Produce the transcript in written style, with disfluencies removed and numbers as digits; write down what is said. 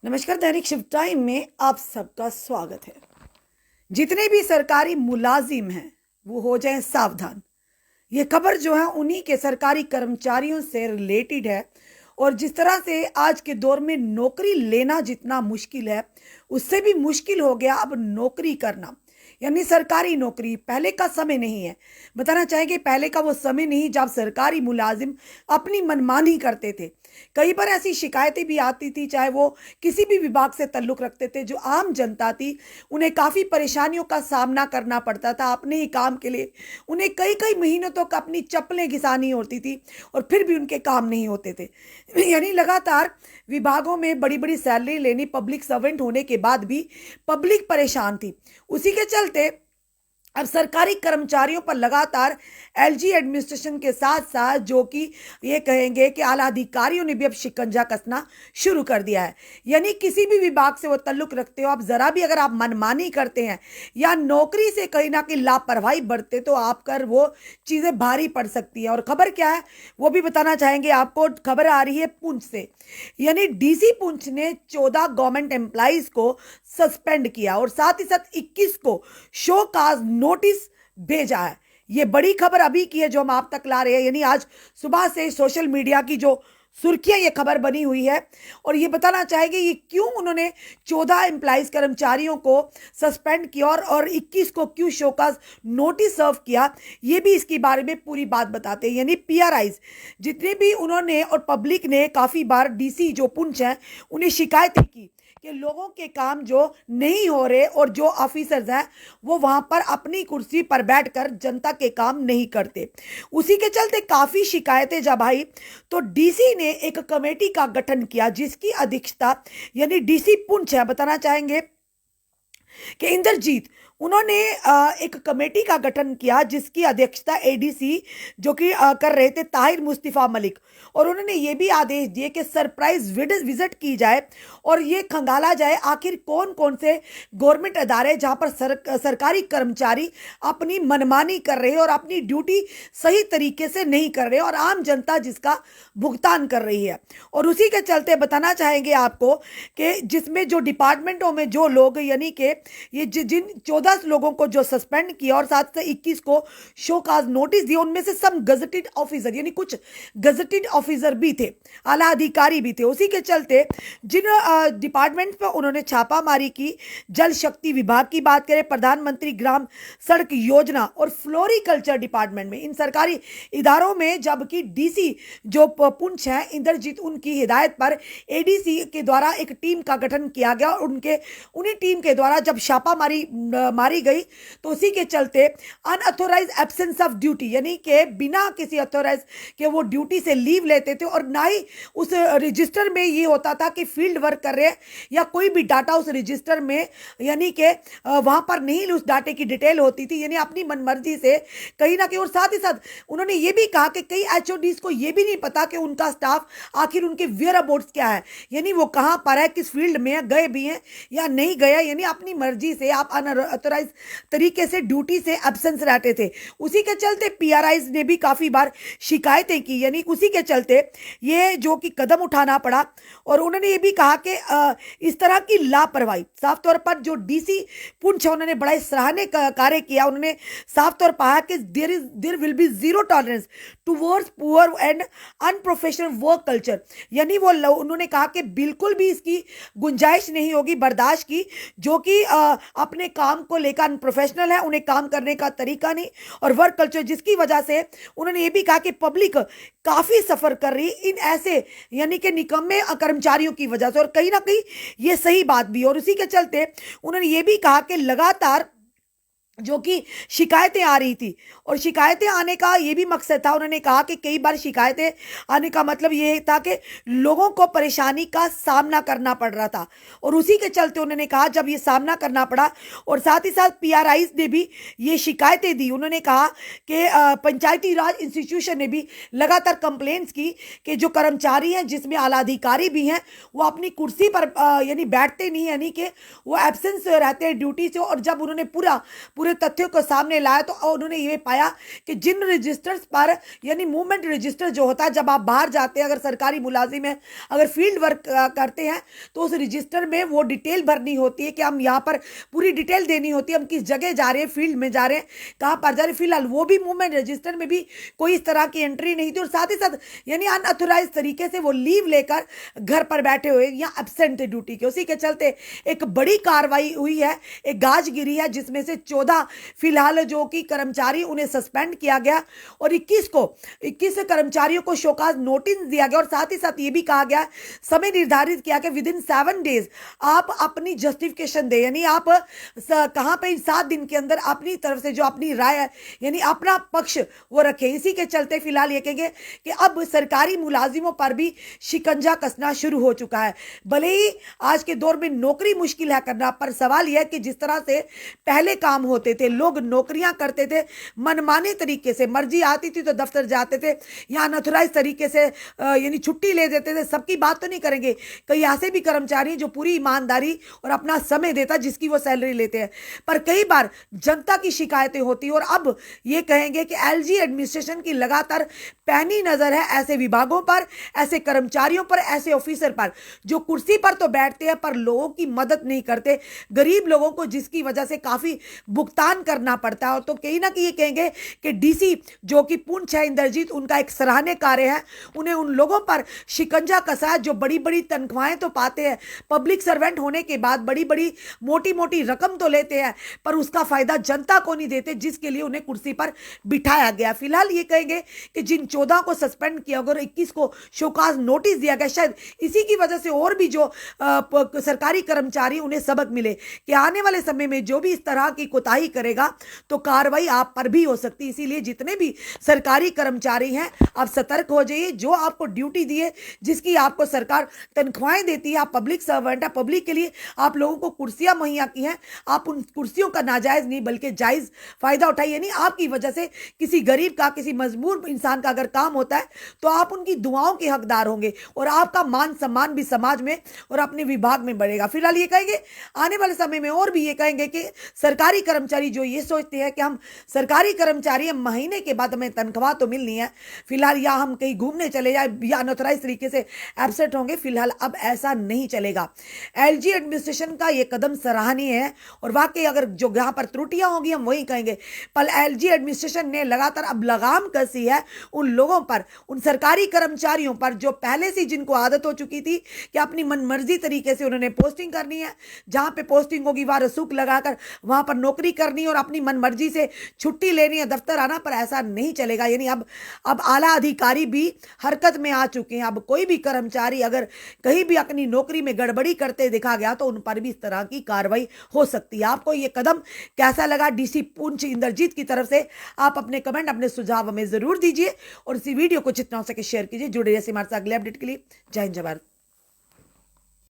नमस्कार। दैनिक शिव टाइम में आप सबका स्वागत है। जितने भी सरकारी मुलाजिम हैं वो हो जाएं सावधान। ये खबर जो है उन्हीं के सरकारी कर्मचारियों से रिलेटेड है। और जिस तरह से आज के दौर में नौकरी लेना जितना मुश्किल है, उससे भी मुश्किल हो गया अब नौकरी करना, यानी सरकारी नौकरी। पहले का समय नहीं है। बताना चाहेंगे पहले का वो समय नहीं जब सरकारी मुलाजिम अपनी मनमानी करते थे। कई बार ऐसी शिकायतें भी आती थी, चाहे वो किसी भी विभाग से ताल्लुक रखते थे। जो आम जनता थी उन्हें काफ़ी परेशानियों का सामना करना पड़ता था अपने ही काम के लिए। उन्हें कई कई महीनों तक अपनी चप्पलें घिसानी होती थी और फिर भी उनके काम नहीं होते थे। यानी लगातार विभागों में बड़ी बड़ी सैलरी लेनी, पब्लिक सर्वेंट होने के बाद भी पब्लिक परेशान थी। उसी के चलते अब सरकारी कर्मचारियों पर लगातार एलजी एडमिनिस्ट्रेशन के साथ साथ जो कि ये कहेंगे कि आला अधिकारियों ने भी अब शिकंजा कसना शुरू कर दिया है। यानी किसी भी विभाग से वो ताल्लुक रखते हो, आप जरा भी अगर आप मनमानी करते हैं या नौकरी से कहीं ना कहीं लापरवाही बरते तो आप कर वो चीज़ें भारी पड़ सकती है। और खबर क्या है वो भी बताना चाहेंगे आपको। खबर आ रही है पुंछ से, यानी डीसी पुंछ ने 14 गवर्नमेंट एम्प्लॉइज को सस्पेंड किया और साथ ही साथ 21 को शो काज नोटिस भेजा है। ये बड़ी खबर अभी की है जो हम आप तक ला रहे हैं। यानी आज सुबह से सोशल मीडिया की जो सुर्खियां ये खबर बनी हुई है। और ये बताना चाहेंगे ये क्यों उन्होंने 14 एम्प्लॉइज कर्मचारियों को सस्पेंड किया और 21 को क्यों शो काज नोटिस सर्व किया, ये भी इसके बारे में पूरी बात बताते हैं। यानी पीआरआईज जितने भी उन्होंने और पब्लिक ने काफ़ी बार डीसी जो पुंछ हैं उन्हें शिकायतें की कि लोगों के काम जो नहीं हो रहे और जो ऑफिसर्स हैं वो वहां पर अपनी कुर्सी पर बैठकर जनता के काम नहीं करते। उसी के चलते काफ़ी शिकायतें जब आई तो डीसी ने एक कमेटी का गठन किया जिसकी अध्यक्षता यानी डीसी पुंछ है। बताना चाहेंगे कि इंद्रजीत उन्होंने एक कमेटी का गठन किया जिसकी अध्यक्षता एडीसी जो कि कर रहे थे ताहिर मुस्तफा मलिक। और उन्होंने ये भी आदेश दिए कि सरप्राइज विजिट की जाए और ये खंगाला जाए आखिर कौन कौन से गवर्नमेंट अदारे जहां पर सरकारी कर्मचारी अपनी मनमानी कर रहे हैं और अपनी ड्यूटी सही तरीके से नहीं कर रहे और आम जनता जिसका भुगतान कर रही है। और उसी के चलते बताना चाहेंगे आपको कि जिसमें जो डिपार्टमेंटों में जो लोग यानी कि ये जिन 14 लोगों को जो सस्पेंड किया और साथ साथ 21 को शो काज नोटिस दिया, उनमें से सब गजटेड ऑफिसर यानी कुछ गजटेड ऑफिसर भी थे, आला अधिकारी भी थे। उसी के चलते जिन डिपार्टमेंट पर उन्होंने छापामारी की, जल शक्ति विभाग की बात करें, प्रधानमंत्री ग्राम सड़क योजना और फ्लोरिकल्चर डिपार्टमेंट में, इन सरकारी इदारों में जबकि डीसी जो पुंछ है इंद्रजीत उनकी हिदायत पर एडीसी के द्वारा एक टीम का गठन किया गया और उन्हीं टीम के द्वारा जब छापामारी मारी गई तो उसी के चलते अनऑथोराइज एब्सेंस ऑफ ड्यूटी यानी कि बिना किसी अथोराइज के वो ड्यूटी से लीव लेते थे और ना ही उस रजिस्टर में ये होता था कि फील्ड वर्क कर रहे हैं या कोई भी डाटा उस रजिस्टर में यानी कि वहां पर नहीं उस डाटे की डिटेल होती थी, यानी अपनी मनमर्जी से कहीं ना कहीं। और साथ ही साथ उन्होंने ये भी कहा कि कई एचओडीज को ये भी नहीं पता कि उनका स्टाफ आखिर उनके वेयर अबाउट्स क्या है, यानी वो कहां पर है, किस फील्ड में गए भी हैं या नहीं गए, यानी अपनी मर्जी से आप अनऑथोराइज तरीके से ड्यूटी से एब्सेंस रहते थे। उसी के चलते पीआरआईज ने भी काफी बार शिकायतें की, यानी उसी के चलते ये जो कि कदम उठाना पड़ा। और उन्होंने ये भी कहा कि इस तरह की लापरवाही साफ तौर पर जो डीसी पुंछ उन्होंने बड़ा सराहनीय कार्य किया। उन्होंने साफ तौर पर कहा कि there will be zero tolerance towards poor and unprofessional work culture, यानी वो उन्होंने कहा कि बिल्कुल भी इसकी गुंजाइश नहीं होगी बर्दाश्त की जो कि अपने काम को लेकर अनप्रोफेशनल है, उन्हें काम करने का तरीका नहीं और वर्क कल्चर, जिसकी वजह से उन्होंने ये भी कहा कि पब्लिक काफी सफर कर रही इन ऐसे यानी कि निकम्मे कर्मचारियों की वजह से। और कहीं ना कहीं ये सही बात भी। और उसी के चलते उन्होंने ये भी कहा कि लगातार जो कि शिकायतें आ रही थी और शिकायतें आने का ये भी मकसद था। उन्होंने कहा कि कई बार शिकायतें आने का मतलब ये था कि लोगों को परेशानी का सामना करना पड़ रहा था और उसी के चलते उन्होंने कहा जब ये सामना करना पड़ा और साथ ही साथ पीआरआईज ने भी ये शिकायतें दी। उन्होंने कहा कि पंचायती राज इंस्टीट्यूशन ने भी लगातार कंप्लेंट्स की कि जो कर्मचारी हैं जिसमें आला अधिकारी भी हैं वो अपनी कुर्सी पर यानी बैठते नहीं, यानी कि वो एब्सेंस रहते हैं ड्यूटी से। और जब उन्होंने पूरी पूरे तथ्यों को सामने लाया तो उन्होंने ये पाया कि जिन रजिस्टर्स पर, यानी मूवमेंट रजिस्टर जो होता है, जब आप बाहर जाते हैं, अगर सरकारी मुलाजिम है, अगर फील्ड वर्क करते हैं, तो उस रजिस्टर में वो डिटेल भरनी होती है कि हम यहाँ पर पूरी डिटेल देनी होती है, हम किस जगह जा रहे हैं, फील्ड में जा रहे हैं, कहाँ पर जा रहे हैं। फिलहाल वो भी मूवमेंट रजिस्टर में भी कोई इस तरह की एंट्री नहीं थी, और साथ ही साथ यानी अनऑथोराइज तरीके से वो लीव लेकर घर पर बैठे हुए या एब्सेंट थे ड्यूटी के। उसी के चलते एक बड़ी कार्रवाई हुई है, एक गाज गिरी है, जिसमें से 14 फिलहाल जो कि कर्मचारी, उन्हें सस्पेंड किया गया, और 21 कर्मचारियों को शोकाज नोटिस दिया गया, और साथ ही साथ ये भी कहा गया, समय निर्धारित किया कि विद इन 7 डेज आप अपनी जस्टिफिकेशन दे, यानी आप कहां पे 7 दिन के अंदर अपनी तरफ से जो अपनी राय है, यानी अपना पक्ष वो रखे। इसी के चलते फिलहाल ये कहेंगे कि अब सरकारी मुलाजिमों पर भी शिकंजा कसना शुरू हो चुका है। भले ही आज के दौर में नौकरी मुश्किल है करना, पर सवाल यह है कि जिस तरह से पहले काम होते थे, लोग नौकरियां करते थे मनमाने तरीके से, मर्जी आती थी तो दफ्तर जाते थे, या अनऑथराइज तरीके से यानी छुट्टी ले देते थे। सबकी बात तो नहीं करेंगे, कई ऐसे भी कर्मचारी जो पूरी ईमानदारी और अपना समय देता, जिसकी वो सैलरी लेते हैं, पर कई बार जनता की शिकायतें होती। और अब ये कहेंगे कि एलजी एडमिनिस्ट्रेशन की लगातार पैनी नजर है ऐसे विभागों पर, ऐसे कर्मचारियों पर, ऐसे ऑफिसर पर जो कुर्सी पर तो बैठते हैं पर लोगों की मदद नहीं करते, गरीब लोगों को, जिसकी वजह से काफी भुगतान करना पड़ता है। और तो कहीं ना कहीं ये कहेंगे कि डीसी जो कि पूंछ है इंद्रजीत, उनका एक सराहनीय कार्य है, उन्हें उन लोगों पर शिकंजा कसा है जो बड़ी बड़ी तनख्वाहें तो पाते हैं, पब्लिक सर्वेंट होने के बाद बड़ी बड़ी मोटी मोटी रकम तो लेते हैं, पर उसका फायदा जनता को नहीं देते, जिसके लिए उन्हें कुर्सी पर बिठाया गया। फिलहाल ये कहेंगे कि जिन 14 को सस्पेंड किया गया और 21 को शोकाज नोटिस दिया गया, शायद इसी की वजह से और भी जो सरकारी कर्मचारी, उन्हें सबक मिले कि आने वाले समय में जो भी इस तरह की कोताही करेगा तो कार्रवाई आप पर भी हो सकती है। इसीलिए जितने भी सरकारी कर्मचारी हैं, आप सतर्क हो जाइए। जो आपको ड्यूटी दिए, जिसकी आपको सरकार तनख्वाहें देती है, आप पब्लिक सर्वेंट है, पब्लिक के लिए आप लोगों को कुर्सियां मुहैया की हैं, आप उन कुर्सियों का नाजायज नहीं बल्कि जायज फायदा उठाइए। यानी आपकी वजह से किसी गरीब का, किसी मजबूर इंसान का अगर काम होता है तो आप उनकी दुआओं के हकदार होंगे, और आपका मान सम्मान भी समाज में और अपने विभाग में बढ़ेगा। फिलहाल ये कहेंगे आने वाले समय में और भी ये कहेंगे कि सरकारी कर्मचारी जो ये सोचते हैं कि हम सरकारी कर्मचारी, हम महीने के बाद हमें तनख्वाह तो मिलनी है, फिलहाल या हम कहीं घूमने चले जाए या अनऑथराइज तरीके से एब्सेंट होंगे, फिलहाल अब ऐसा नहीं चलेगा। एलजी एडमिनिस्ट्रेशन का ये कदम सराहनीय है, और वाकई अगर जो यहाँ पर त्रुटियां होंगी हम वही कहेंगे, पर एलजी एडमिनिस्ट्रेशन ने लगातार अब लगाम कसी है उन लोगों पर, उन सरकारी कर्मचारियों पर जो पहले से जिनको आदत हो चुकी थी कि अपनी मनमर्जी तरीके से उन्होंने पोस्टिंग करनी है, जहां पे पोस्टिंग होगी वहां रसूख लगाकर वहां पर नौकरी करनी है और अपनी मनमर्जी से छुट्टी लेनी है, दफ्तर आना, पर ऐसा नहीं चलेगा। यानी अब आला अधिकारी भी हरकत में आ चुके हैं। अब कोई भी कर्मचारी अगर कहीं भी अपनी नौकरी में गड़बड़ी करते देखा गया तो उन पर भी इस तरह की कार्रवाई हो सकती है। आपको ये कदम कैसा लगा डीसी पूंछ इंद्रजीत की तरफ से? आप अपने कमेंट, अपने सुझाव हमें जरूर दीजिए, और इसी वीडियो को जितना हो सके शेयर कीजिए। जुड़े रहिए हमारे साथ अगले अपडेट के लिए। जय हिंद, जय भारत।